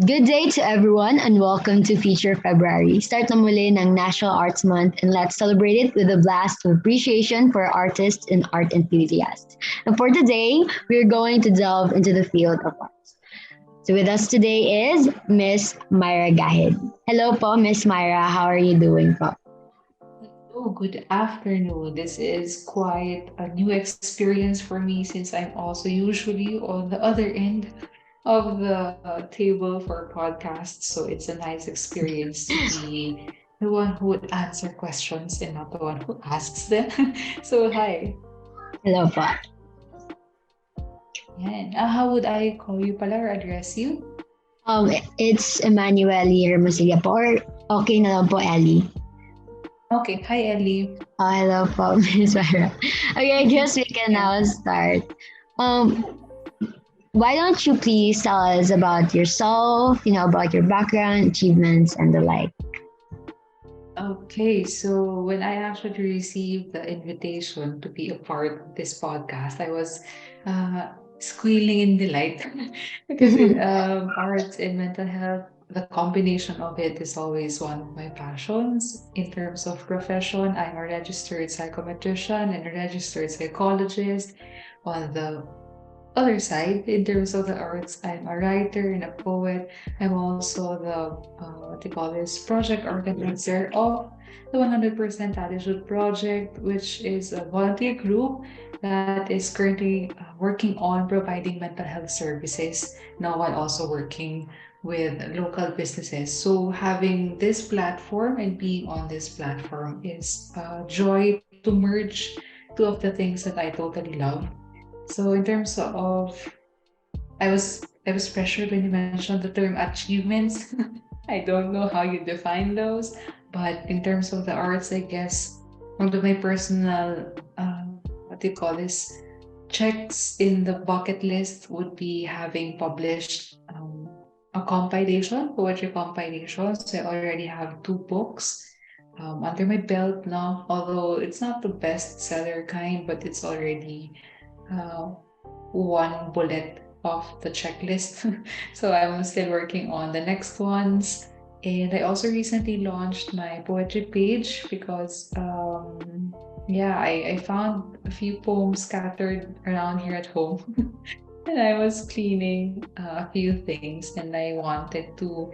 Good day to everyone and welcome to Feature February. Start na muli ng National Arts Month and let's celebrate it with a blast of appreciation for artists and art enthusiasts. And for today, we're going to delve into the field of arts. So with us today is Miss Myra Gahid. Hello po, Miss Myra. How are you doing po? Oh, good afternoon. This is quite a new experience for me since I'm also usually on the other end of the table for podcasts. So it's a nice experience to be the one who would answer questions and not the one who asks them. So, hi. Hello po. Yan. How would I call you pala or address you? It's Emmanuel Hermosilla po or okay na lang po Ellie. Okay. Hi, Ellie. Hello po, Miss Myra. Okay, I guess we can Yeah. now start. Um, why don't you please tell us about yourself, about your background, achievements, and the like? Okay, so when I actually received the invitation to be a part of this podcast, I was squealing in delight because arts and mental health, the combination of it is always one of my passions. In terms of profession, I'm a registered psychometrician and a registered psychologist. On the other side, in terms of the arts, I'm a writer and a poet. I'm also the what do you call this project organizer of the 100% Attitude Project, which is a volunteer group that is currently working on providing mental health services now while also working with local businesses. So having this platform and being on this platform is a joy to merge two of the things that I totally love. So in terms of I was pressured when you mentioned the term achievements. I don't know how you define those, but in terms of the arts, I guess one of my personal what do you call this checks in the bucket list would be having published a compilation, poetry compilation. So I already have two books under my belt now, although it's not the bestseller kind, but it's already uh, one bullet off the checklist. So I'm still working on the next ones. And I also recently launched my poetry page because, yeah, I found a few poems scattered around here at home. And I was cleaning a few things and I wanted to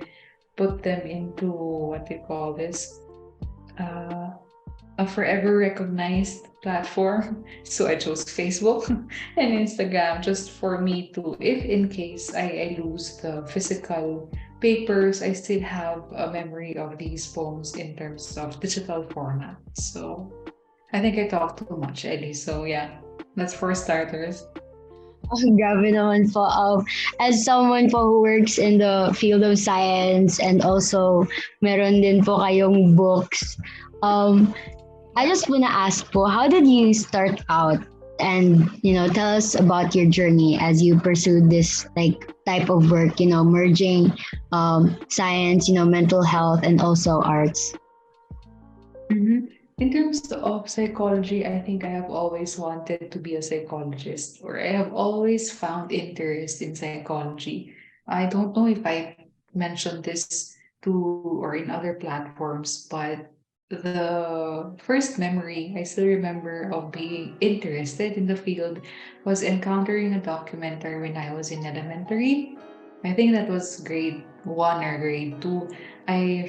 put them into what do you call this? Uh, a forever recognized platform. So I chose Facebook and Instagram just for me to, if in case I lose the physical papers, I still have a memory of these poems in terms of digital format. So I think I talked too much, Ellie. So yeah, that's for starters. Oh, grabe naman po. As someone po who works in the field of science and also meron din po kayong books, um, I Yeah. just wanna ask po, how did you start out? And tell us about your journey as you pursued this like type of work, merging science, mental health, and also arts. Mhm. In terms of psychology, I think I have always wanted to be a psychologist, or I have always found interest in psychology. I don't know if I mentioned this to or in other platforms, but the first memory I still remember of being interested in the field was encountering a documentary when I was in elementary. I think that was grade one or grade two. I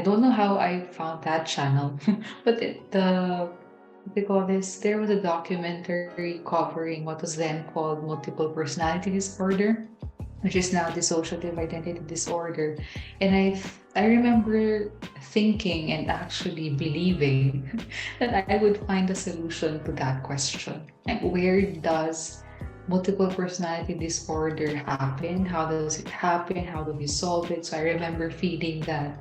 don't know how I found that channel, but what they call this, there was a documentary covering what was then called multiple personality disorder, which is now dissociative identity disorder. And I remember thinking and actually believing that I would find a solution to that question. Like, where does multiple personality disorder happen? How does it happen? How do we solve it? So I remember feeling that,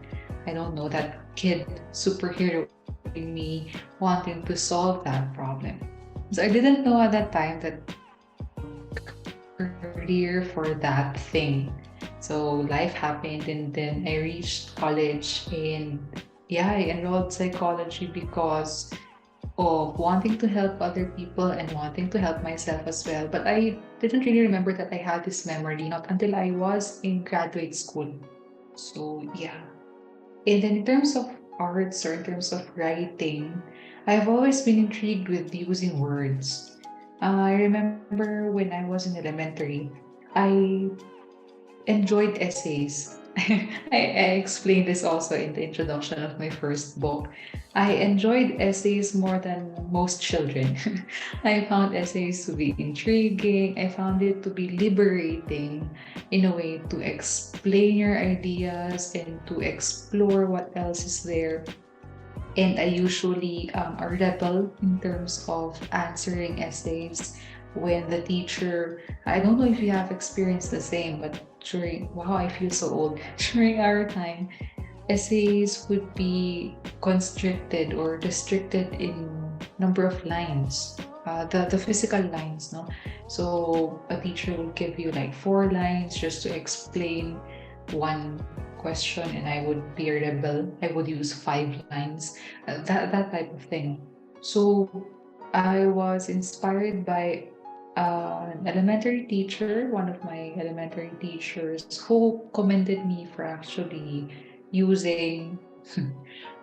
I don't know, that kid superhero in me wanting to solve that problem. So I didn't know at that time that career for that thing. So life happened and then I reached college and yeah, I enrolled psychology because of wanting to help other people and wanting to help myself as well. But I didn't really remember that I had this memory not until I was in graduate school. So yeah. And then in terms of arts or in terms of writing, I've always been intrigued with using words. I remember when I was in elementary, I enjoyed essays. I explained this also in the introduction of my first book. I enjoyed essays more than most children. I found essays to be intriguing. I found it to be liberating in a way to explain your ideas and to explore what else is there. And I usually a rebel in terms of answering essays when the teacher, I don't know if you have experienced the same, but wow, I feel so old. During our time, essays would be constricted or restricted in number of lines, the physical lines, no? So a teacher will give you like 4 lines just to explain one question, and I would be a rebel. I would use 5 lines, that type of thing. So I was inspired by an elementary teacher, one of my elementary teachers, who commended me for actually using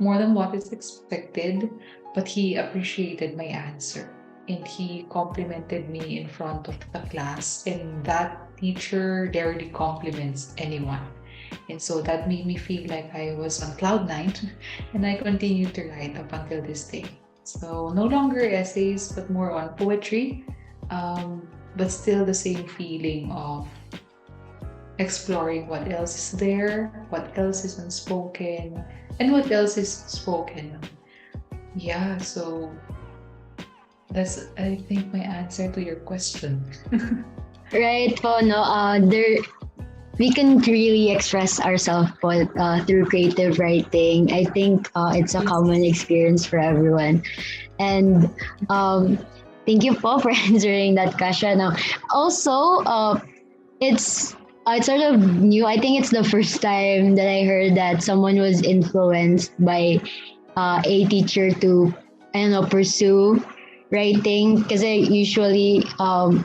more than what is expected, but he appreciated my answer and he complimented me in front of the class. And that teacher rarely compliments anyone. And so that made me feel like I was on cloud nine and I continued to write up until this day. So no longer essays, but more on poetry, but still the same feeling of exploring what else is there, what else is unspoken, and what else is spoken. Yeah, so that's, I think, my answer to your question. Right po, no? There we can really express ourselves po, through creative writing. I think it's a Yes. common experience for everyone. And thank you po for answering that question. Now, also, it's it's sort of new. I think it's the first time that I heard that someone was influenced by a teacher to, I don't know, pursue writing kasi usually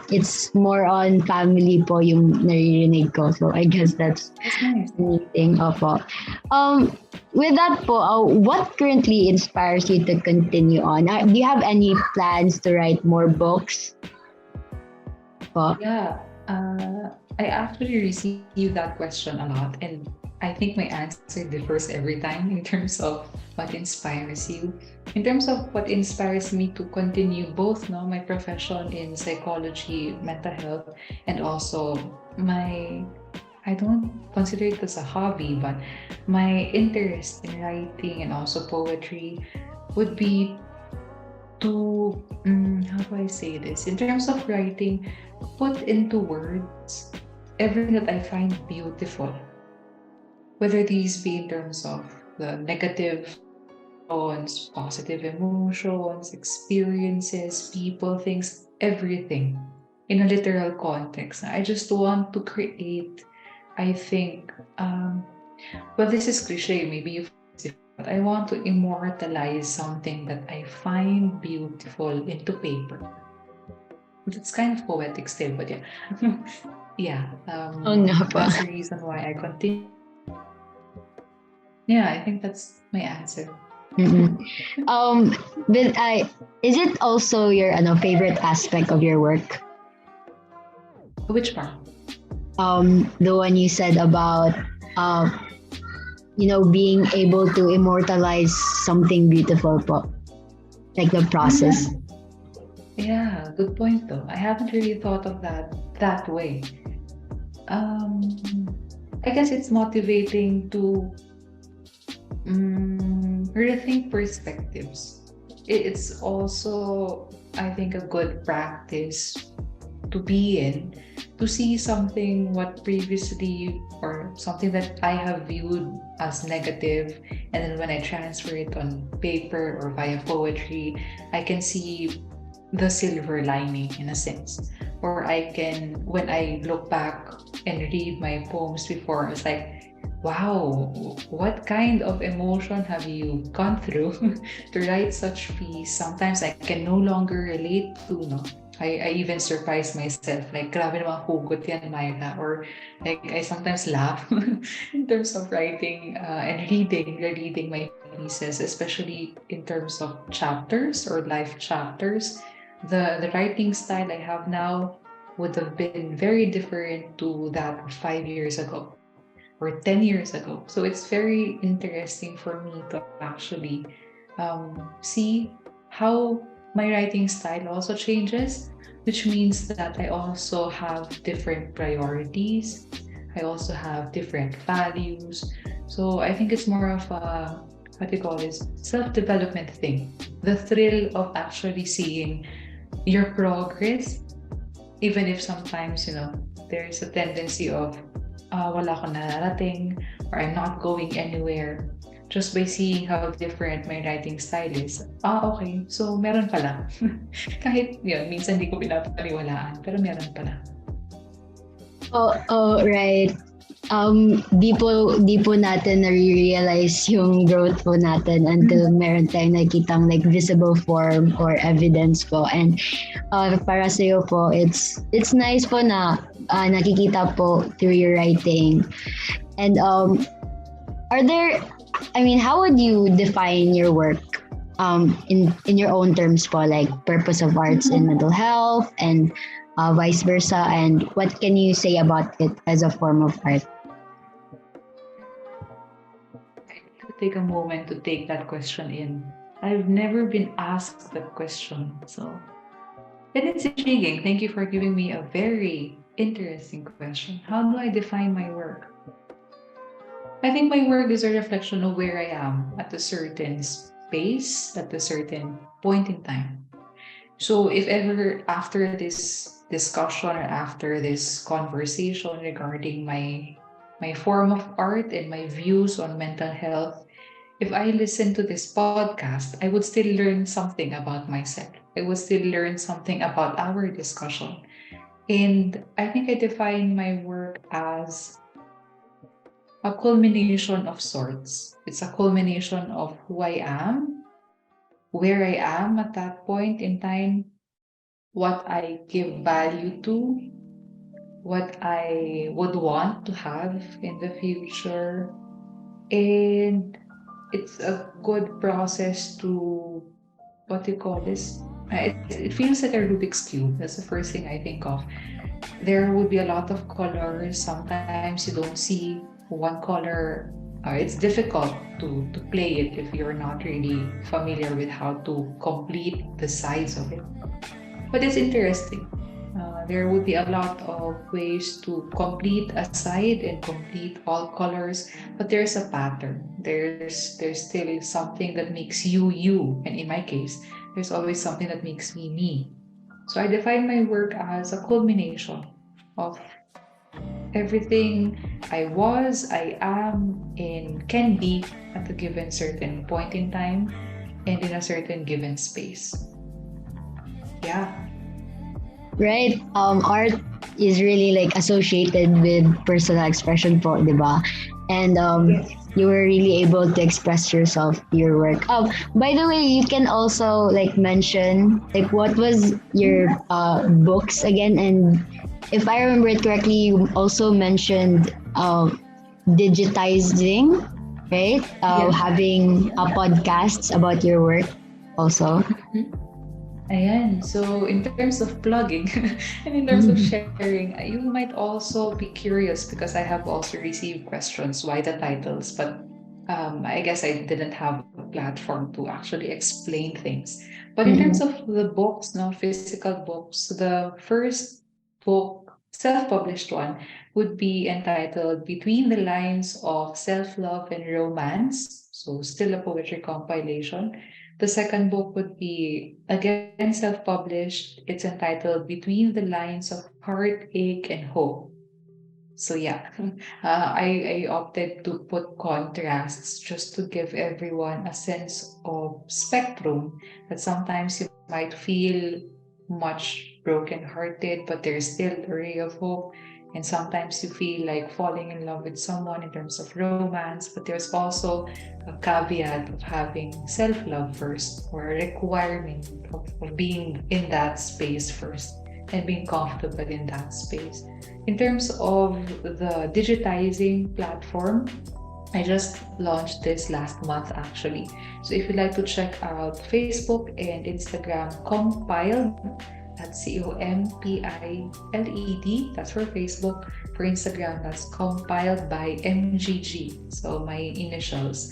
it's more on family po yung naririnig ko. So I guess that's That's nice. anything opo. Um, with that po, what currently inspires you to continue on? Do you have any plans to write more books po? Yeah, I actually receive that question a lot, and I think my answer differs every time in terms of what inspires you. In terms of what inspires me to continue both, no, my profession in psychology, mental health, and also my, I don't consider it as a hobby, but my interest in writing and also poetry would be to, how do I say this? In terms of writing, put into words everything that I find beautiful, whether these be in terms of the negative emotions, positive emotions, experiences, people, things, everything in a literal context. I just want to create, I think, well, this is cliche, maybe you find this different, but I want to immortalize something that I find beautiful into paper. It's kind of poetic still, but yeah. Yeah, Oo nga po. that's the reason why I continue. Yeah, I think that's my answer. Mhm. But is it also your favorite aspect of your work? Which part? The one you said about uh, being able to immortalize something beautiful po, like the process. Mm, yeah, good point though. I haven't really thought of that way. Um, I guess it's motivating to rethink perspectives. It's also, I think, a good practice to be in, to see something what previously or something that I have viewed as negative, and then when I transfer it on paper or via poetry, I can see the silver lining in a sense. Or I can, when I look back and read my poems before, it's like, wow, what kind of emotion have you gone through to write such piece? Sometimes I can no longer relate to, no? I even surprise myself, like, grabe naman hugot yan, Myra. Or, like, I sometimes laugh in terms of writing and reading my pieces, especially in terms of chapters or life chapters. The writing style I have now would have been very different to that of 5 years ago or 10 years ago. So it's very interesting for me to actually see how my writing style also changes, which means that I also have different priorities. I also have different values. So I think it's more of a, what do you call this, self-development thing. The thrill of actually seeing your progress, even if sometimes, there's a tendency of wala akong nararating or I'm not going anywhere, just by seeing how different my writing style is. Okay. So, meron pala. Kahit yun, minsan di ko pinapaniwalaan, pero meron pala. Right. Di po natin na-realize yung growth po natin until meron tayong nakitang like visible form or evidence po. And para sa iyo po, it's nice po na nakikita po through your writing. And are there, I mean, how would you define your work in your own terms po, like purpose of arts in mental health and vice versa, and what can you say about it as a form of art? I need to take a moment to take that question in. I've never been asked that question. So, and it's intriguing. Thank you for giving me a very interesting question. How do I define my work? I think my work is a reflection of where I am at a certain space, at a certain point in time. So if ever after this discussion or after this conversation regarding my form of art and my views on mental health, if I listen to this podcast, I would still learn something about myself. I would still learn something about our discussion. And I think I define my work as a culmination of sorts. It's a culmination of who I am, where I am at that point in time, what I give value to, what I would want to have in the future. And it's a good process to, what do you call this? It feels like a Rubik's Cube. That's the first thing I think of. There would be a lot of colors. Sometimes you don't see one color. It's difficult to play it if you're not really familiar with how to complete the sides of it. But it's interesting. There would be a lot of ways to complete a side and complete all colors, but there's a pattern. There's still something that makes you you, and in my case, there's always something that makes me me. So I define my work as a culmination of everything I was, I am, and can be at a given certain point in time and in a certain given space. Yeah. Right. Art is really like associated with personal expression po, di ba? And Yes. you were really able to express yourself through your work. By the way, you can also like mention like what was your books again, and if I remember it correctly, you also mentioned digitizing, right? Yeah. Having podcasts about your work also. Ayan. So, in terms of plugging and in terms of sharing, you might also be curious because I have also received questions why the titles, but I guess I didn't have a platform to actually explain things. But in terms Mm-mm. of the books, no, physical books, the first book, self-published one, would be entitled Between the Lines of Self-Love and Romance. So, still a poetry compilation. The second book would be again self published. It's entitled Between the Lines of Heartache and Hope. So, yeah, I opted to put contrasts just to give everyone a sense of spectrum that sometimes you might feel much brokenhearted, but there's still a ray of hope. And sometimes you feel like falling in love with someone in terms of romance, but there's also a caveat of having self love first, or a requirement of being in that space first and being comfortable in that space. In terms of the digitizing platform, I just launched this last month actually. So if you'd like to check out Facebook and Instagram, Compiled, that's COMPILED, that's for Facebook. For Instagram, that's Compiled by MGG, so my initials.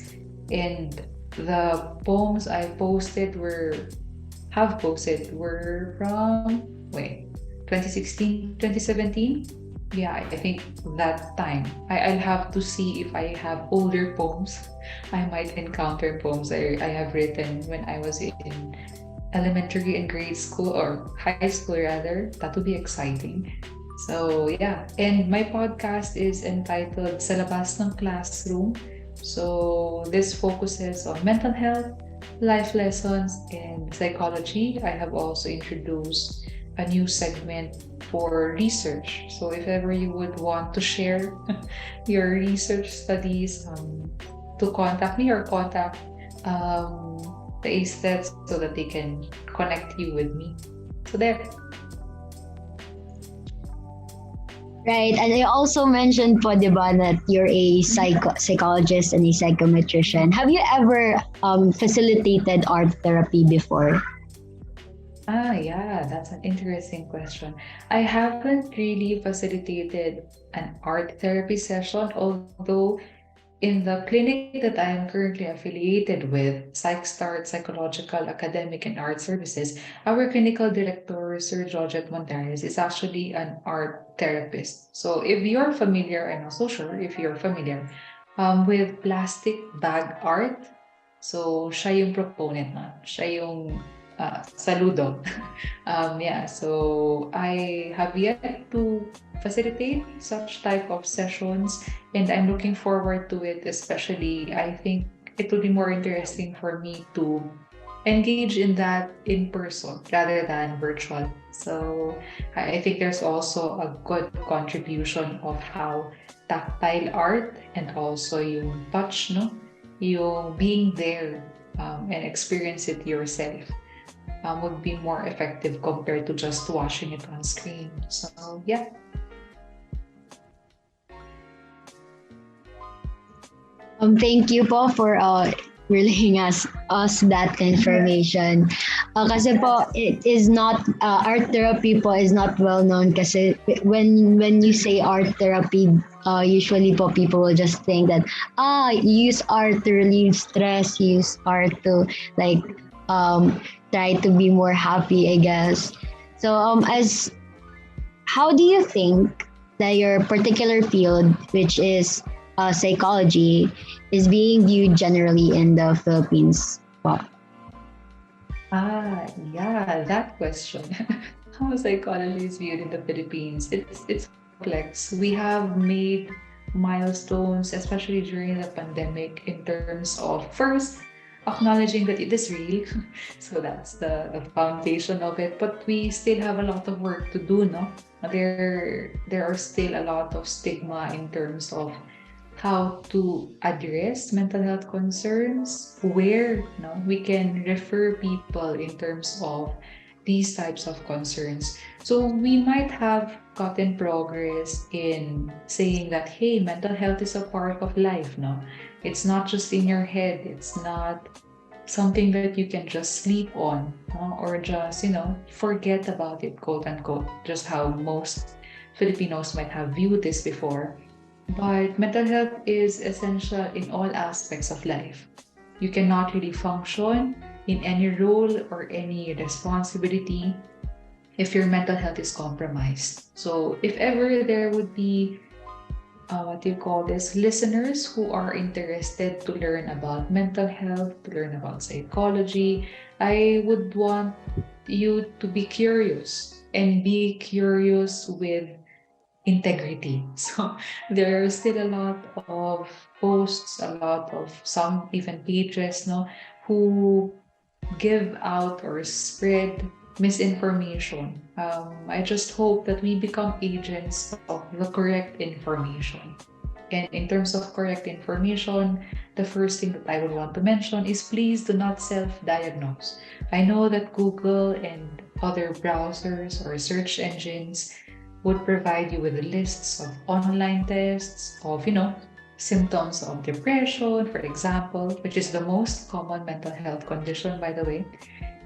And the poems I posted were have posted were from, wait, 2016, 2017. Yeah, I think that time. I'll have to see if I have older poems. I might encounter poems I have written when I was in elementary and grade school, or high school rather. That would be exciting. So yeah, and my podcast is entitled Sa Labas ng Classroom. So this focuses on mental health, life lessons, and psychology. I have also introduced a new segment for research. So if ever you would want to share your research studies, to contact me or contact the aesthets so that they can connect you with me. So there. Right. And I also mentioned po, di ba, that you're a psychologist and a psychometrician. Have you ever facilitated art therapy before? Yeah, that's an interesting question. I haven't really facilitated an art therapy session, although in the clinic that I am currently affiliated with, PsychStart Psychological Academic and Art Services, our clinical director, Sir Georgette Montares, is actually an art therapist. So if you're familiar, I'm not so sure if you're familiar with plastic bag art, so siya yung proponent na. Siya yung saludo. Yeah, so I have yet to facilitate such type of sessions, and I'm looking forward to it. Especially, I think it will be more interesting for me to engage in that in person rather than virtual. So I think there's also a good contribution of how tactile art and also yung touch, no, yung being there, and experience it yourself, would be more effective compared to just watching it on screen. So yeah. Thank you po for relaying us that information. Kasi po, it is not, art therapy po is not well known kasi when you say art therapy, usually po people will just think that, use art to relieve stress, use art to like try to be more happy, I guess. So as how do you think that your particular field, which is psychology, is being viewed generally in the Philippines? Wow. Yeah, that question. How psychology is viewed in the Philippines? It's complex. We have made milestones, especially during the pandemic, in terms of first acknowledging that it is real. So that's the foundation of it. But we still have a lot of work to do, no? There are still a lot of stigma in terms of how to address mental health concerns, where, no, we can refer people in terms of these types of concerns. So we might have gotten progress in saying that, hey, mental health is a part of life, no? It's not just in your head, it's not something that you can just sleep on, no? Or just, forget about it, quote unquote, just how most Filipinos might have viewed this before. But mental health is essential in all aspects of life. You cannot really function in any role or any responsibility if your mental health is compromised. So, if ever there would be, what do you call this, listeners who are interested to learn about mental health, to learn about psychology, I would want you to be curious, and be curious with integrity. So there are still a lot of posts, a lot of some even pages, no, who give out or spread misinformation. I just hope that we become agents of the correct information. And in terms of correct information, the first thing that I would want to mention is please do not self diagnose. I know that Google and other browsers or search engines would provide you with lists of online tests of, symptoms of depression, for example, which is the most common mental health condition, by the way,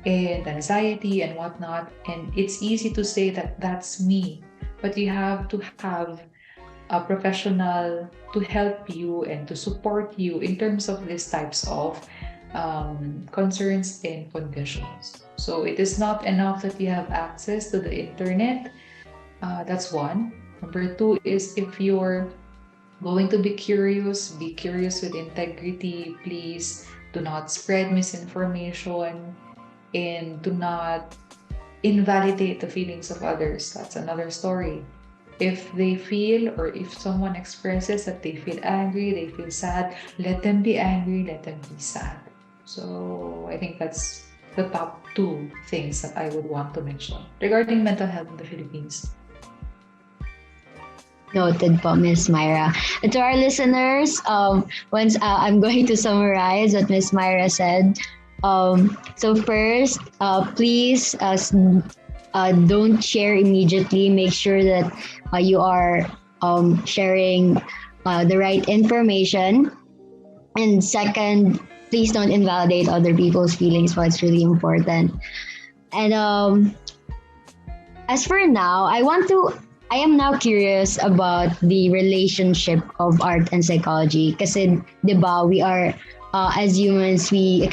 and anxiety and whatnot. And it's easy to say that that's me, but you have to have a professional to help you and to support you in terms of these types of concerns and conditions. So it is not enough that you have access to the internet. That's one. Number two is if you're going to be curious with integrity. Please do not spread misinformation and do not invalidate the feelings of others. That's another story. If they feel or if someone expresses that they feel angry, they feel sad, let them be angry, let them be sad. So I think that's the top two things that I would want to mention regarding mental health in the Philippines. Noted po, Miss Myra. And to our listeners, once I'm going to summarize what Miss Myra said. So first, please don't share immediately. Make sure that you are sharing the right information. And second, please don't invalidate other people's feelings. Well, it's really important. And as for now, I am now curious about the relationship of art and psychology. Kasi, di ba, we are, as humans, we are,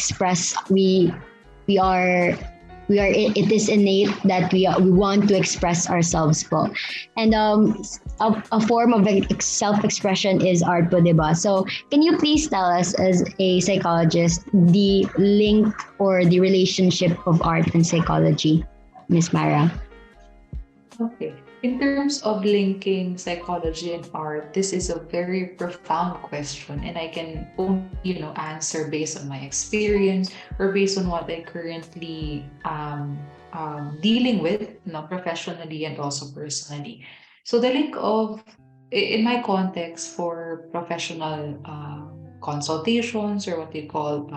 it is innate that we want to express ourselves po. And a form of self-expression is art po, di ba? So, can you please tell us, as a psychologist, the link or the relationship of art and psychology, Miss Mara? Okay. In terms of linking psychology and art, this is a very profound question, and I can only, answer based on my experience or based on what I currently dealing with, professionally and also personally. So the link of, in my context for professional consultations or what they call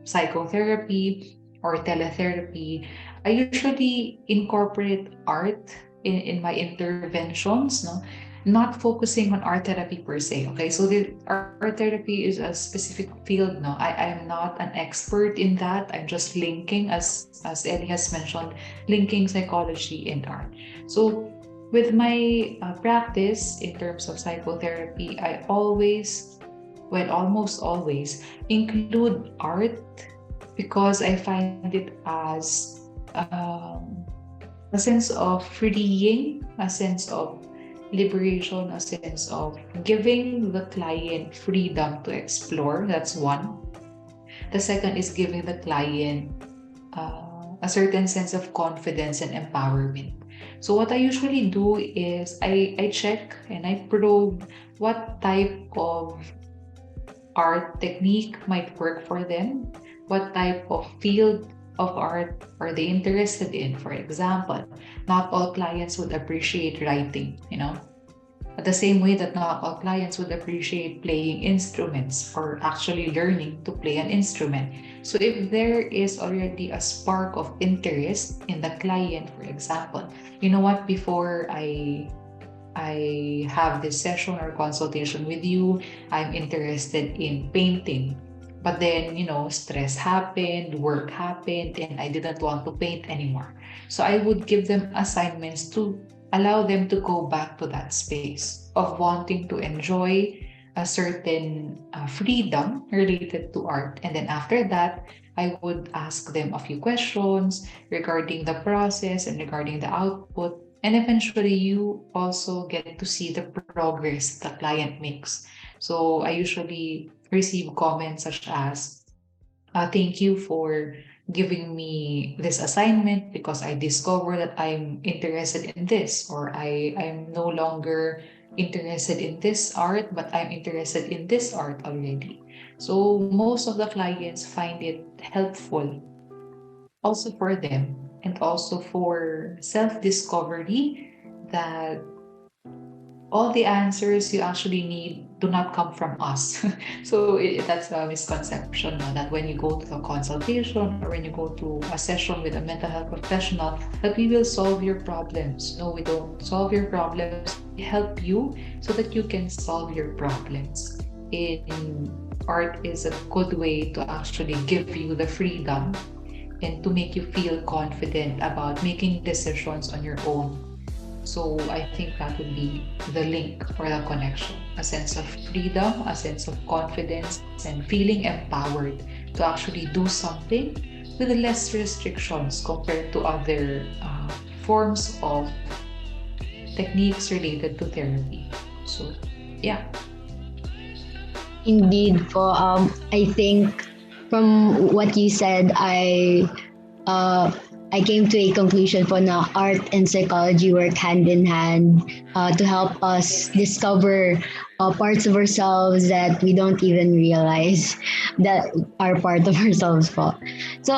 psychotherapy or teletherapy, I usually incorporate art in my interventions, no? Not focusing on art therapy per se. Okay, so the art therapy is a specific field. No, I am not an expert in that. I'm just linking, as Ellie has mentioned, linking psychology and art. So with my practice in terms of psychotherapy, I always, well, almost always include art because I find it as a sense of freeing, a sense of liberation, a sense of giving the client freedom to explore. That's one. The second is giving the client a certain sense of confidence and empowerment. So what I usually do is I check and I probe what type of art technique might work for them, what type of field of art are they interested in. For example, not all clients would appreciate writing, the same way that not all clients would appreciate playing instruments or actually learning to play an instrument. So if there is already a spark of interest in the client, for example, you know what, before I have this session or consultation with you, I'm interested in painting. But then, stress happened, work happened, and I didn't want to paint anymore. So I would give them assignments to allow them to go back to that space of wanting to enjoy a certain freedom related to art. And then after that, I would ask them a few questions regarding the process and regarding the output. And eventually, you also get to see the progress the client makes. So I usually receive comments such as, thank you for giving me this assignment because I discovered that I'm interested in this, or I'm no longer interested in this art, but I'm interested in this art already. So most of the clients find it helpful also for them. and also for self-discovery, that all the answers you actually need do not come from us. So that's a misconception, no? That when you go to a consultation or when you go to a session with a mental health professional, that we will solve your problems. No, we don't solve your problems. We help you so that you can solve your problems. In art is a good way to actually give you the freedom and to make you feel confident about making decisions on your own. So I think that would be the link or the connection, a sense of freedom, a sense of confidence, and feeling empowered to actually do something with less restrictions compared to other forms of techniques related to therapy. So, yeah. Indeed, po. I think from what you said, uh, I came to a conclusion po na art and psychology work hand in hand to help us discover parts of ourselves that we don't even realize that are part of ourselves po. So,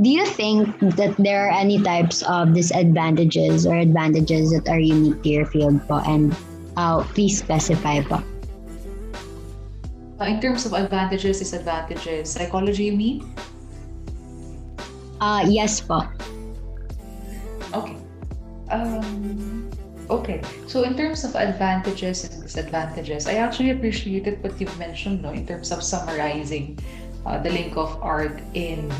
do you think that there are any types of disadvantages or advantages that are unique to your field po? And please specify po. In terms of advantages, disadvantages, psychology, you mean? Yes po. Okay. Okay. So in terms of advantages and disadvantages, I actually appreciated what you've mentioned, no, in terms of summarizing the link of art and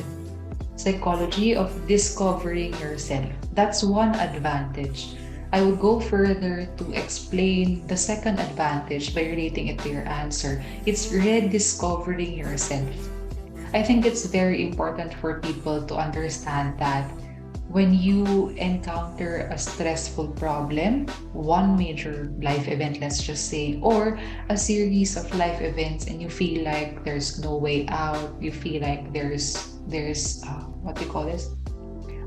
psychology of discovering yourself. That's one advantage. I would go further to explain the second advantage by relating it to your answer. It's rediscovering yourself. I think it's very important for people to understand that when you encounter a stressful problem, one major life event, let's just say, or a series of life events, and you feel like there's no way out, you feel like there's what do you call this?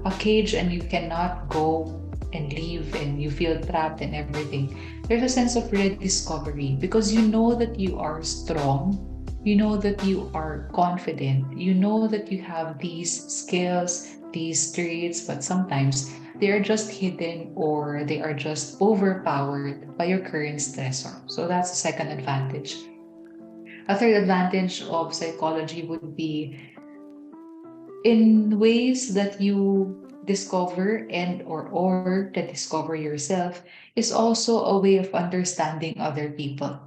A cage and you cannot go and leave and you feel trapped and everything. There's a sense of rediscovery because you know that you are strong, you know that you are confident, you know that you have these skills, these traits, but sometimes they are just hidden or they are just overpowered by your current stressor. So that's the second advantage. A third advantage of psychology would be in ways that you discover and or to discover yourself is also a way of understanding other people.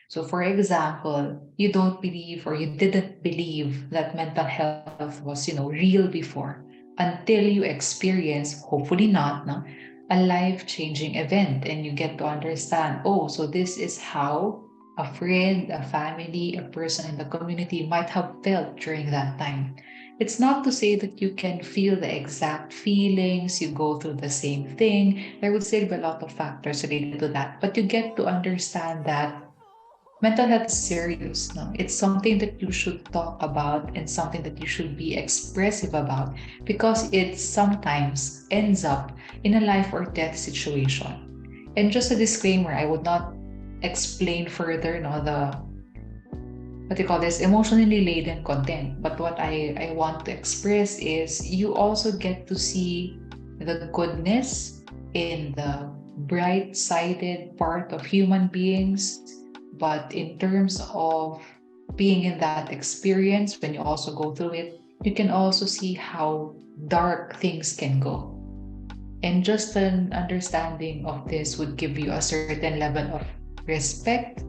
So for example, you don't believe or you didn't believe that mental health was, real before until you experience, hopefully not, no, a life-changing event and you get to understand, oh, so this is how a friend, a family, a person in the community might have felt during that time. It's not to say that you can feel the exact feelings, you go through the same thing. There would still be a lot of factors related to that, but you get to understand that mental health is serious. No? It's something that you should talk about and something that you should be expressive about because it sometimes ends up in a life or death situation. And just a disclaimer, I would not explain further the what do you call this emotionally laden content. But what I want to express is you also get to see the goodness in the bright sided part of human beings. But in terms of being in that experience, when you also go through it, you can also see how dark things can go. And just an understanding of this would give you a certain level of respect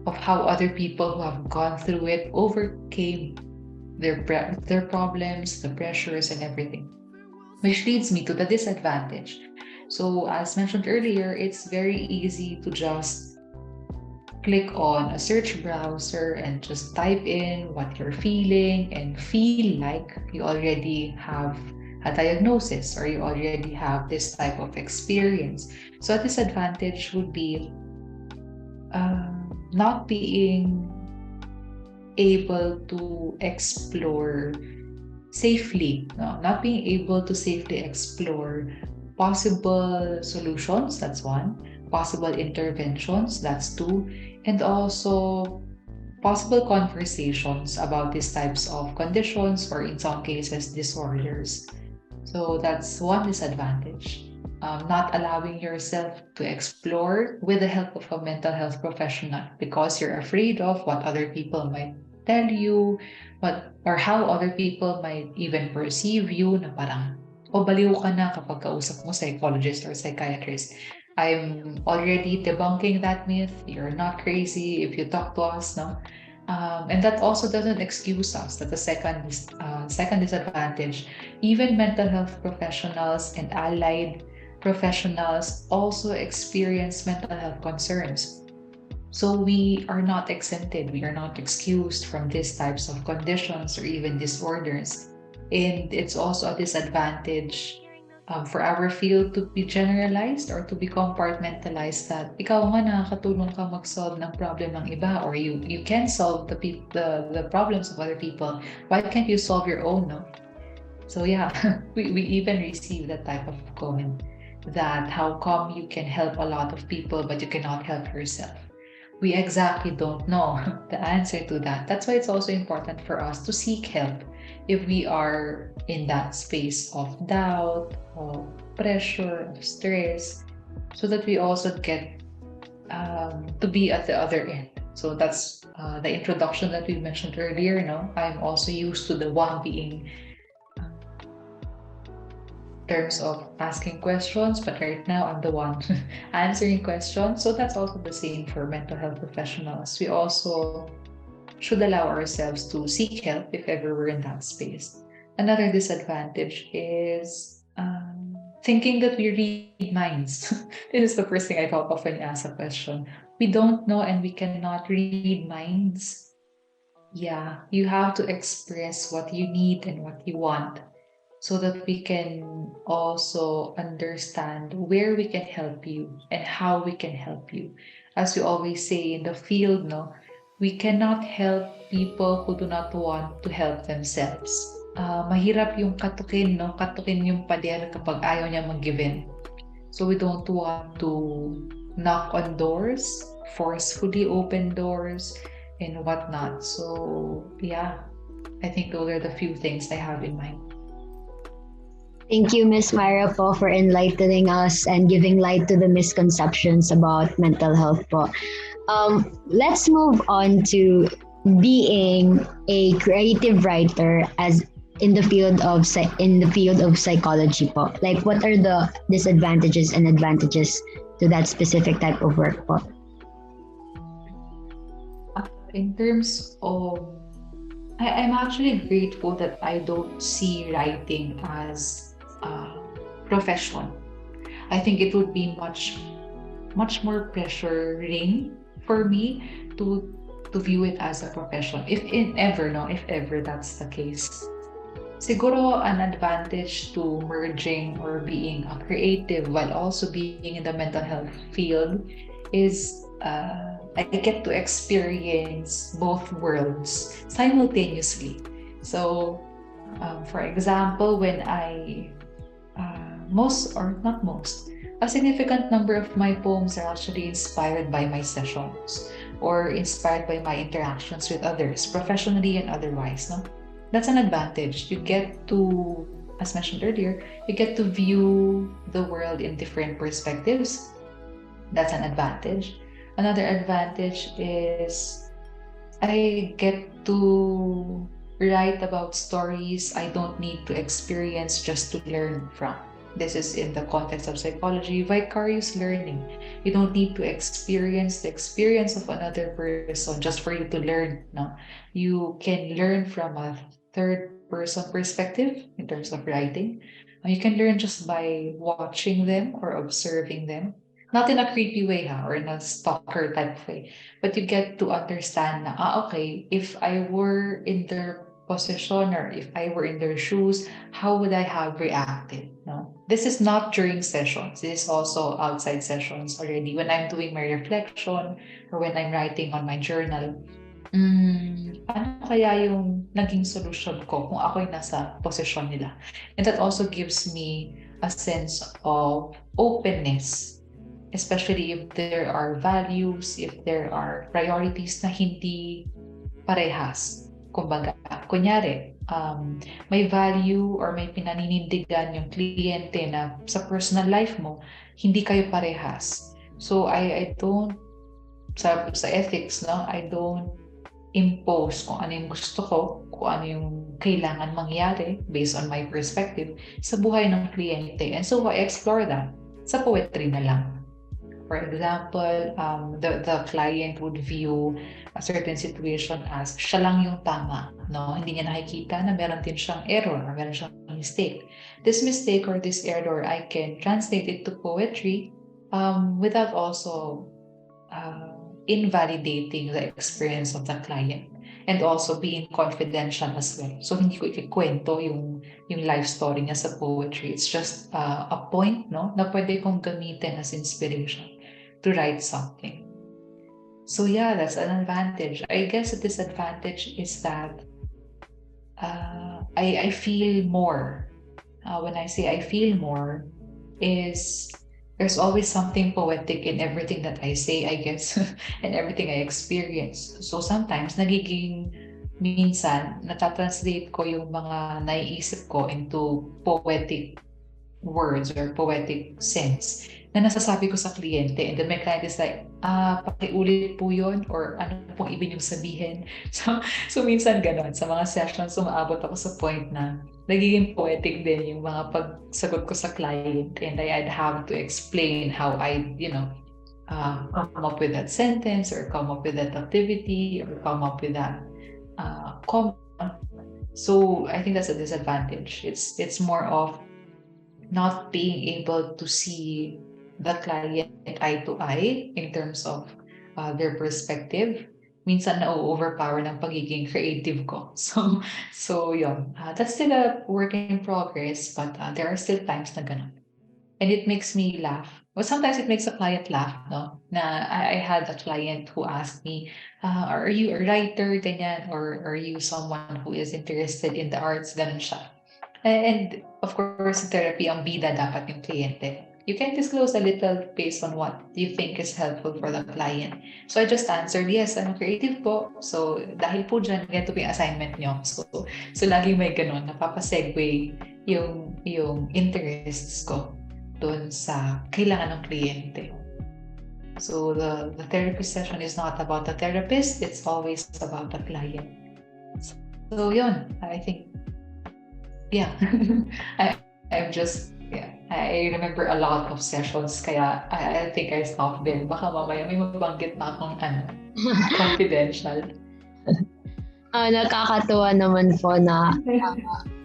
of how other people who have gone through it overcame their problems, the pressures, and everything. Which leads me to the disadvantage. So, as mentioned earlier, it's very easy to just click on a search browser and just type in what you're feeling and feel like you already have a diagnosis or you already have this type of experience. So, a disadvantage would be not being able to explore safely, no? Not being able to safely explore possible solutions, that's one, possible interventions, that's two, and also possible conversations about these types of conditions or in some cases disorders. So that's one disadvantage. Not allowing yourself to explore with the help of a mental health professional because you're afraid of what other people might tell you, what or how other people might even perceive you na parang, o baliw ka na kapag kausap mo psychologist or psychiatrist. I'm already debunking that myth. You're not crazy if you talk to us, no? And that also doesn't excuse us. That the second disadvantage. Even mental health professionals and allied professionals also experience mental health concerns. So we are not exempted. We are not excused from these types of conditions or even disorders. And it's also a disadvantage for our field to be generalized or to be compartmentalized that ikaw nga nakakatulong ka mag-solve ng problem ng iba or you can solve the problems of other people. Why can't you solve your own, no? So yeah, we even receive that type of comment that how come you can help a lot of people but you cannot help yourself. We exactly don't know the answer to that. That's why it's also important for us to seek help if we are in that space of doubt, of pressure, of stress, so that we also get to be at the other end. So that's the introduction that we mentioned earlier. No, I'm also used to the one being terms of asking questions, but right now I'm the one answering questions. So that's also the same for mental health professionals. We also should allow ourselves to seek help if ever we're in that space. Another disadvantage is thinking that we read minds. This is the first thing I thought of when you ask a question. We don't know and we cannot read minds. Yeah, you have to express what you need and what you want so that we can also understand where we can help you and how we can help you. As we always say in the field, no, we cannot help people who do not want to help themselves. Mahirap yung katukin, no? Katukin yung pader kapag ayaw niya mag-give in. So we don't want to knock on doors, forcefully open doors, and whatnot. So yeah, I think those are the few things I have in mind. Thank you, Miss Myra, po, for enlightening us and giving light to the misconceptions about mental health. Po. Let's move on to being a creative writer as in the field of psychology. Po. Like, what are the disadvantages and advantages to that specific type of work? Po? In terms of, I'm actually grateful that I don't see writing as a profession. I think it would be much more pressuring for me to view it as a profession. If ever that's the case. Siguro an advantage to merging or being a creative while also being in the mental health field is I get to experience both worlds simultaneously. So, for example, when most or not most, a significant number of my poems are actually inspired by my sessions or inspired by my interactions with others, professionally and otherwise. No? That's an advantage. You get to, as mentioned earlier, you get to view the world in different perspectives. That's an advantage. Another advantage is I get to write about stories I don't need to experience just to learn from. This is in the context of psychology, vicarious learning. You don't need to experience the experience of another person just for you to learn. No, you can learn from a third person perspective in terms of writing. You can learn just by watching them or observing them. Not in a creepy way, or in a stalker type of way, but you get to understand na, okay, if I were in their position or if I were in their shoes, how would I have reacted? No, this is not during sessions. This is also outside sessions already. When I'm doing my reflection or when I'm writing on my journal, ano kaya yung naging solution ko kung ako'y nasa posisyon nila? And that also gives me a sense of openness, especially if there are values, if there are priorities na hindi parehas. Kumbaga, kunyari, may value or may pinaninindigan yung kliyente na sa personal life mo, hindi kayo parehas. So I don't, sa ethics, no, I don't impose kung ano yung gusto ko, kung ano yung kailangan mangyari based on my perspective sa buhay ng kliyente. And so I explore that sa poetry na lang. For example, the client would view a certain situation as siya lang yung tama, no? Hindi niya nakikita na meron din siyang error or meron siyang mistake. This mistake or this error, I can translate it to poetry without also invalidating the experience of the client and also being confidential as well. So hindi ko ikikwento yung life story niya sa poetry. It's just a point, no, na pwede kong gamitin as inspiration to write something. So yeah, that's an advantage. I guess a disadvantage is that I feel more. When I say I feel more, is there's always something poetic in everything that I say, I guess, and everything I experience. So sometimes nagiging minsan natatranslate ko yung mga naiisip ko into poetic words or poetic sense na nasasabi ko sa kliyente, and then my client is like, pakiulit po yun or ano pong ibig niyong sabihin. So minsan ganon, sa mga sessions umaabot ako sa point na nagiging poetic din yung mga pagsagot ko sa client, and I'd have to explain how I, come up with that sentence or come up with that activity or come up with that comment. So I think that's a disadvantage. It's more of not being able to see the client eye to eye in terms of their perspective. Minsan na-overpower ng pagiging creative ko. So yun. That's still a work in progress, but there are still times na ganun. And it makes me laugh. Well, sometimes it makes a client laugh, no? Na I had a client who asked me, are you a writer, ganyan, or are you someone who is interested in the arts, ganun siya. And of course, therapy, ang bida dapat yung kliyente. You can disclose a little based on what you think is helpful for the client. So I just answered, yes, I'm creative po. So dahil po dyan, ganito po yung assignment nyo. So lagi may ganun, napapasegue yung interests ko doon sa kailangan ng kliyente. So the therapy session is not about the therapist, it's always about the client. So yun, I think, yeah. I remember a lot of sessions, kaya I think I stopped there. Baka mamaya may mabanggit na akong confidential. Nakakatuwa naman po na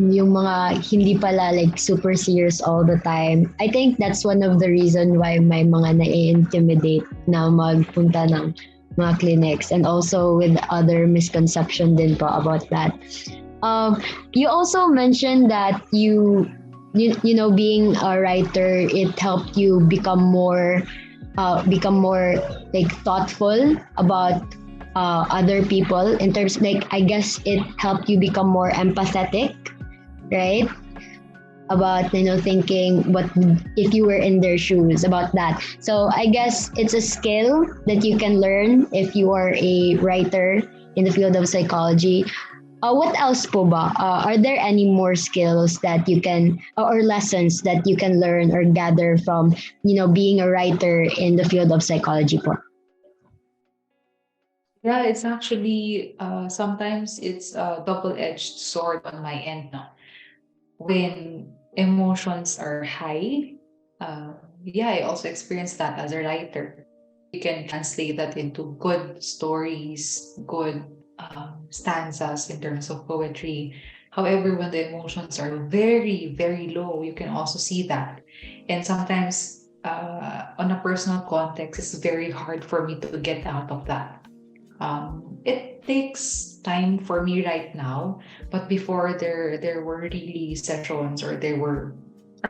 yung mga hindi pala like super serious all the time. I think that's one of the reason why may mga nai-intimidate na magpunta ng mga clinics, and also with other misconception din po about that. You also mentioned that you know, being a writer, it helped you become more like thoughtful about other people, in terms like, I guess it helped you become more empathetic, right? About, you know, thinking what if you were in their shoes, about that. So I guess it's a skill that you can learn if you are a writer in the field of psychology. What else po ba? Are there any more skills that you can, or lessons that you can learn or gather from, you know, being a writer in the field of psychology po? Yeah, it's actually sometimes it's a double-edged sword on my end, no? When emotions are high, yeah, I also experienced that as a writer. You can translate that into good stories, good stanzas in terms of poetry. However, when the emotions are very, very low, you can also see that. And sometimes, on a personal context, it's very hard for me to get out of that. It takes time for me right now, but before there were really sessions, or there were,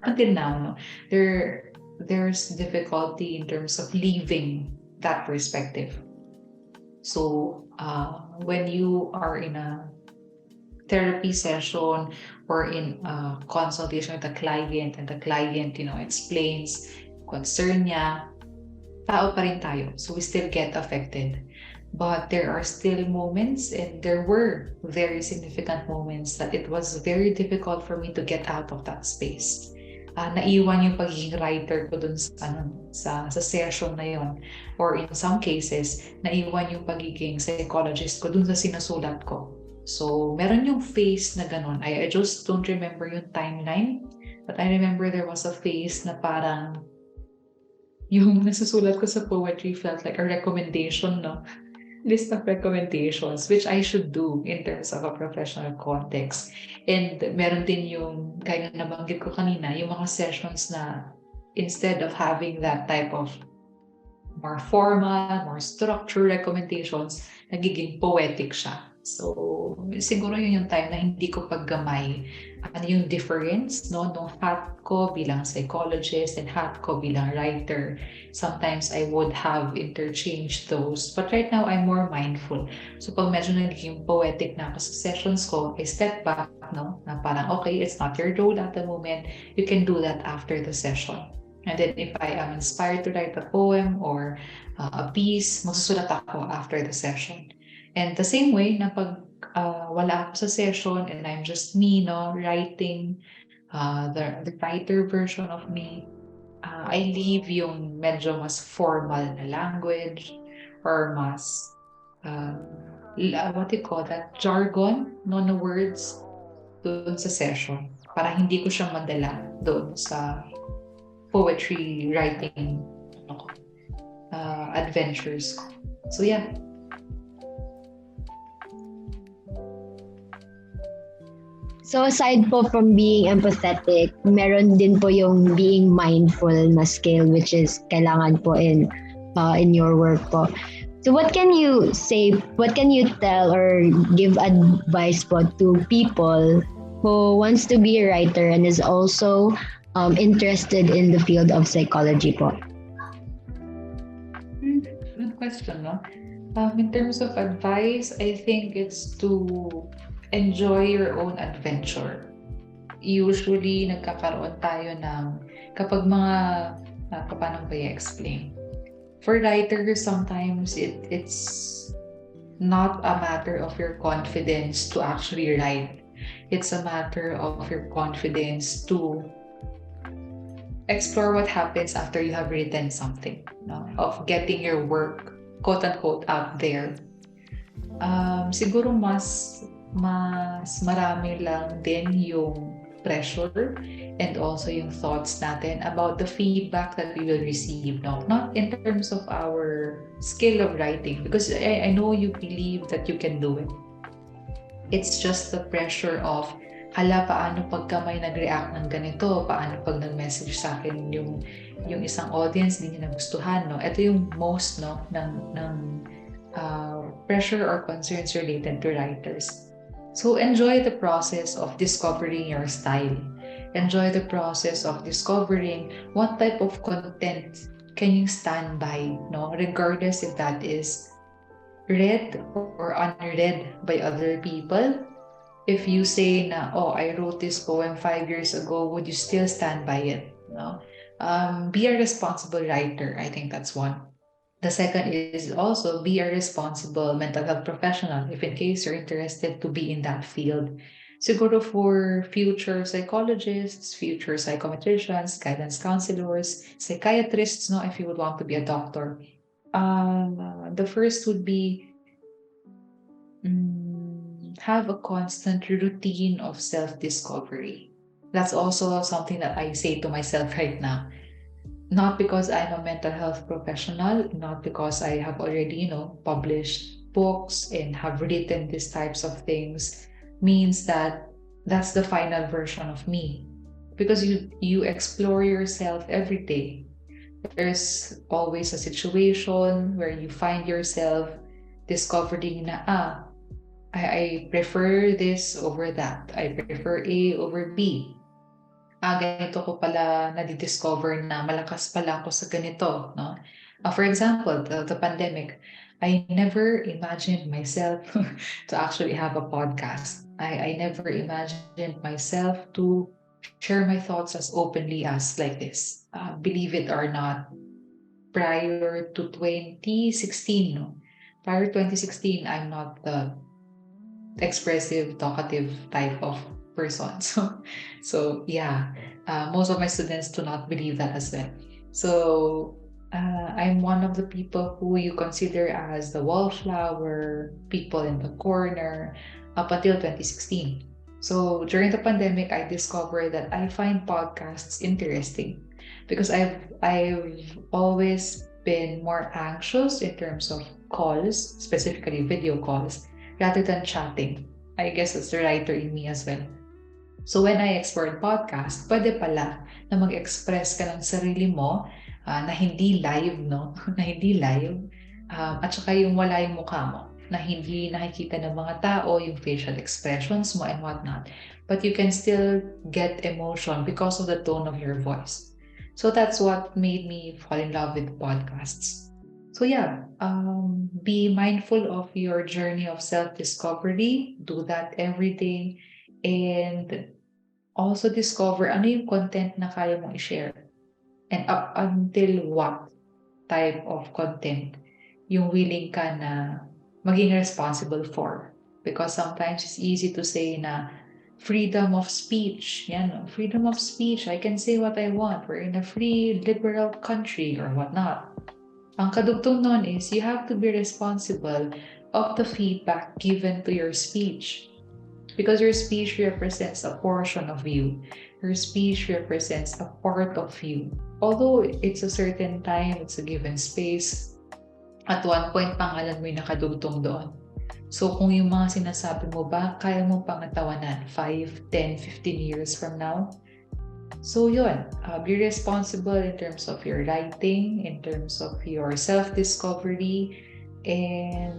until now, no, there's difficulty in terms of leaving that perspective. So when you are in a therapy session or in a consultation with a client, and the client, explains concern niya, tao pa rin tayo, so we still get affected. But there are still moments, and there were very significant moments that it was very difficult for me to get out of that space. Naiwan yung pagiging writer ko dun sa, sa session na yon. Or in some cases, naiwan yung pagiging psychologist ko dun sa sinusulat ko. So, meron yung phase na ganun. I just don't remember yung timeline. But I remember there was a phase na parang yung nasusulat ko sa poetry felt like a recommendation, no? List of recommendations, which I should do in terms of a professional context. And meron din yung, kaya nabanggit ko kanina, yung mga sessions na instead of having that type of more formal, more structured recommendations, nagiging poetic siya. So, siguro yun yung time na hindi ko paggamay ano yung difference, no, nung hat ko bilang psychologist and hat ko bilang writer. Sometimes I would have interchanged those, but right now I'm more mindful. So pag medyo naging poetic na ako sa sessions ko, I step back, no, na parang okay, it's not your role at the moment. You can do that after the session. And then if I am inspired to write a poem or a piece, magsusulat ako after the session. And the same way na pag wala ako sa session and I'm just me, no, writing the writer version of me, I leave yung medyo mas formal na language or mas, what do you call that, jargon, no, na words doon sa session para hindi ko siya madala doon sa poetry writing ano, adventures ko. So yeah. So aside po from being empathetic, meron din po yung being mindful na skill which is kailangan po in your work po. So what can you say, what can you tell or give advice po to people who wants to be a writer and is also interested in the field of psychology po? Good question, no? In terms of advice, I think it's to enjoy your own adventure. Usually, nagkakaroon tayo ng, kapag mga, paano ba i-explain? For writers, sometimes it's not a matter of your confidence to actually write. It's a matter of your confidence to explore what happens after you have written something, no? Of getting your work, quote unquote, out there. Siguro mas marami lang din yung pressure and also yung thoughts natin about the feedback that we will receive, no? Not in terms of our skill of writing, because I know you believe that you can do it. It's just the pressure of, hala, paano pagka may nag-react ng ganito? Paano pag nag-message sa akin yung isang audience, hindi niya nagustuhan, no? Ito yung most, no, ng pressure or concerns related to writers. So enjoy the process of discovering your style. Enjoy the process of discovering what type of content can you stand by, no? Regardless if that is read or unread by other people. If you say na, oh, I wrote this poem 5 years ago, would you still stand by it? No? Be a responsible writer. I think that's one. The second is also be a responsible mental health professional if in case you're interested to be in that field. Siguro for future psychologists, future psychometricians, guidance counselors, psychiatrists, no, if you would want to be a doctor. The first would be have a constant routine of self-discovery. That's also something that I say to myself right now. Not because I'm a mental health professional, not because I have already, published books and have written these types of things, means that that's the final version of me. Because you explore yourself every day. There's always a situation where you find yourself discovering na, I prefer this over that. I prefer A over B. Ganito ko pala na-discover na malakas pala ako sa ganito, no? For example, the pandemic, I never imagined myself to actually have a podcast. I never imagined myself to share my thoughts as openly as like this. Believe it or not, prior to 2016, no? prior 2016, I'm not the expressive, talkative type of person. So yeah, most of my students do not believe that as well. So I'm one of the people who you consider as the wallflower, people in the corner, up until 2016. So during the pandemic, I discovered that I find podcasts interesting because I've always been more anxious in terms of calls, specifically video calls rather than chatting. I guess it's the writer in me as well. So when I explored podcast, pwede pala na mag-express ka ng sarili mo na hindi live, no? Na hindi live. At saka yung wala yung mukha mo, na hindi nakikita ng mga tao, yung facial expressions mo and whatnot. But you can still get emotion because of the tone of your voice. So that's what made me fall in love with podcasts. So yeah, be mindful of your journey of self-discovery. Do that every day. And also discover ano yung content na kaya mong i-share. And up until what type of content yung willing ka na maging responsible for. Because sometimes it's easy to say na freedom of speech. Yan, no? Freedom of speech. I can say what I want. We're in a free, liberal country or whatnot. Ang kadugtong nun is you have to be responsible of the feedback given to your speech. Because your speech represents a portion of you. Your speech represents a part of you. Although it's a certain time, it's a given space, at one point, pangalan mo yung nakadugtong doon. So kung yung mga sinasabi mo ba, kaya mo pangatawanan 5, 10, 15 years from now? So yun, be responsible in terms of your writing, in terms of your self-discovery, and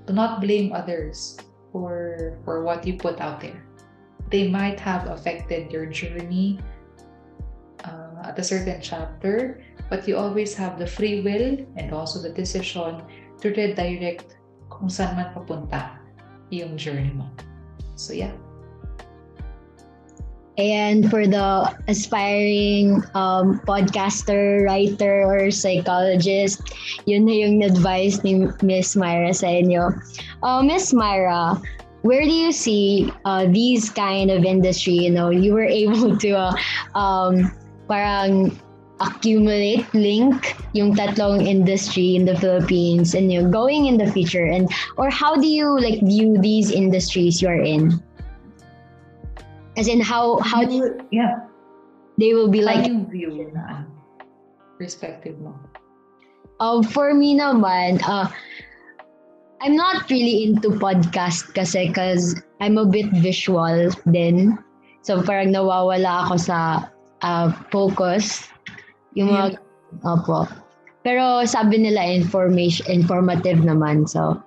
do not blame others for what you put out there. They might have affected your journey at a certain chapter, but you always have the free will and also the decision to redirect kung saan man papunta yung journey mo. So yeah. And for the aspiring podcaster, writer, or psychologist, yun na yung advice ni Miss Myra sa inyo. Miss Myra, where do you see these kind of industry? You know, you were able to parang accumulate, link yung tatlong industry in the Philippines and you know, going in the future. And or how do you like view these industries you're in? As in how yeah, they will be like yung view na perspective mo? for me naman, I'm not really into podcast kasi because I'm a bit visual din. So parang nawawala ako sa focus. Yung mga, opo. Pero sabi nila informative naman. So,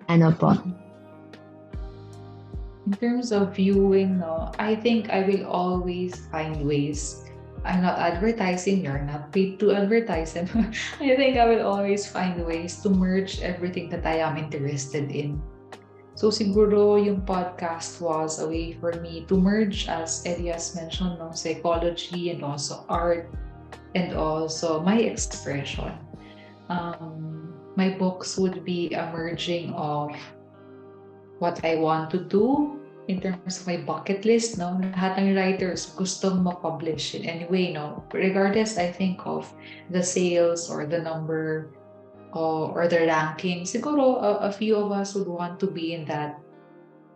ano po. In terms of viewing, no, I think I will always find ways. I'm not advertising, you're not paid to advertise. And I think I will always find ways to merge everything that I am interested in. So siguro yung podcast was a way for me to merge, as Elias mentioned, no, psychology and also art and also my expression. My books would be a merging of what I want to do in terms of my bucket list, no? Lahat ng writers gustong ma-publish in any way, no? Regardless, I think, of the sales or the number or the ranking. Siguro, a few of us would want to be in that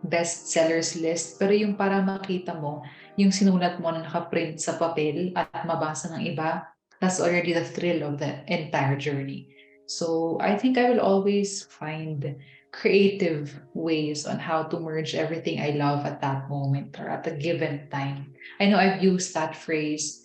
bestsellers list. Pero yung para makita mo, yung sinulat mo na nakaprint sa papel at mabasa ng iba, that's already the thrill of the entire journey. So I think I will always find creative ways on how to merge everything I love at that moment or at a given time. I know I've used that phrase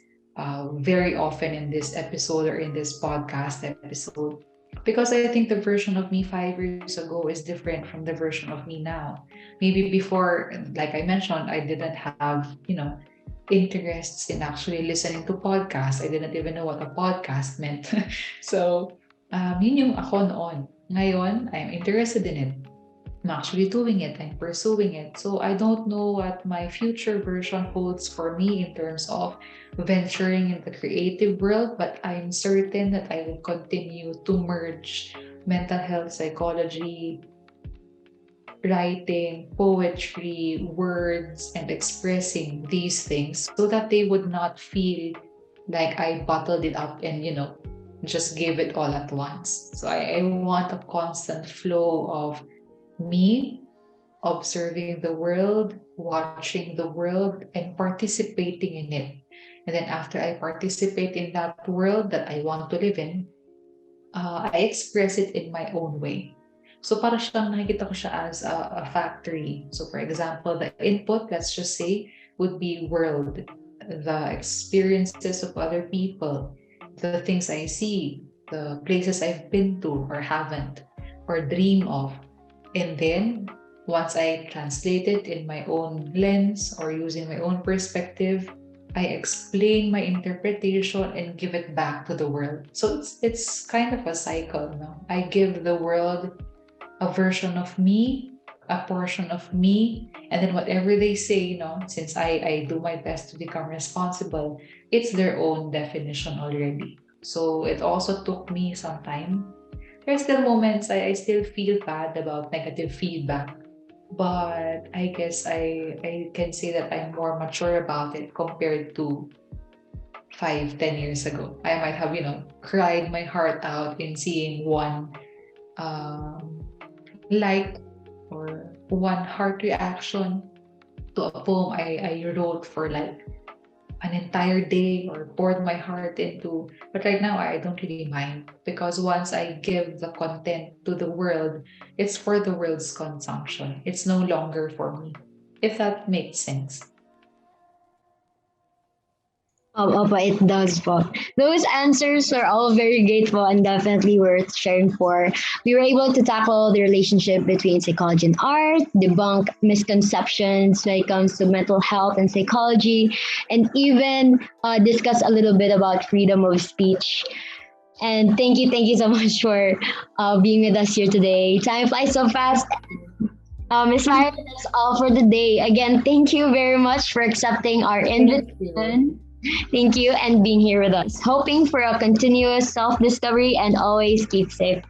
very often in this episode or in this podcast episode because I think the version of me 5 years ago is different from the version of me now. Maybe before, like I mentioned, I didn't have, interests in actually listening to podcasts. I didn't even know what a podcast meant. So, yun yung ako noon. Ngayon, I'm interested in it. I'm actually doing it. I'm pursuing it. So I don't know what my future version holds for me in terms of venturing in the creative world, but I'm certain that I will continue to merge mental health psychology, writing, poetry, words, and expressing these things so that they would not feel like I bottled it up and, just gave it all at once. So I want a constant flow of me observing the world, watching the world, and participating in it. And then after I participate in that world that I want to live in, I express it in my own way. So para siyang nakikita ko siya as a factory. So for example, the input, let's just say, would be world, the experiences of other people, the things I see, the places I've been to or haven't, or dream of. And then once I translate it in my own lens or using my own perspective, I explain my interpretation and give it back to the world. So it's kind of a cycle, no? I give the world a version of me, a portion of me, and then whatever they say, since I do my best to become responsible, it's their own definition already. So it also took me some time. There's still moments I still feel bad about negative feedback, but I guess I can say that I'm more mature about it compared to 5, 10 years ago. I might have, cried my heart out in seeing one um, like or one heart reaction to a poem I wrote for like an entire day or poured my heart into. But right now, I don't really mind because once I give the content to the world, it's for the world's consumption. It's no longer for me, if that makes sense. Opo, it does po. Those answers are all very grateful and definitely worth sharing for. We were able to tackle the relationship between psychology and art, debunk misconceptions when it comes to mental health and psychology, and even discuss a little bit about freedom of speech. And thank you so much for being with us here today. Time flies so fast. Miss Myra, that's all for the day. Again, thank you very much for accepting our Thank you. invitation. Thank you and being here with us. Hoping for a continuous self discovery and always keep safe.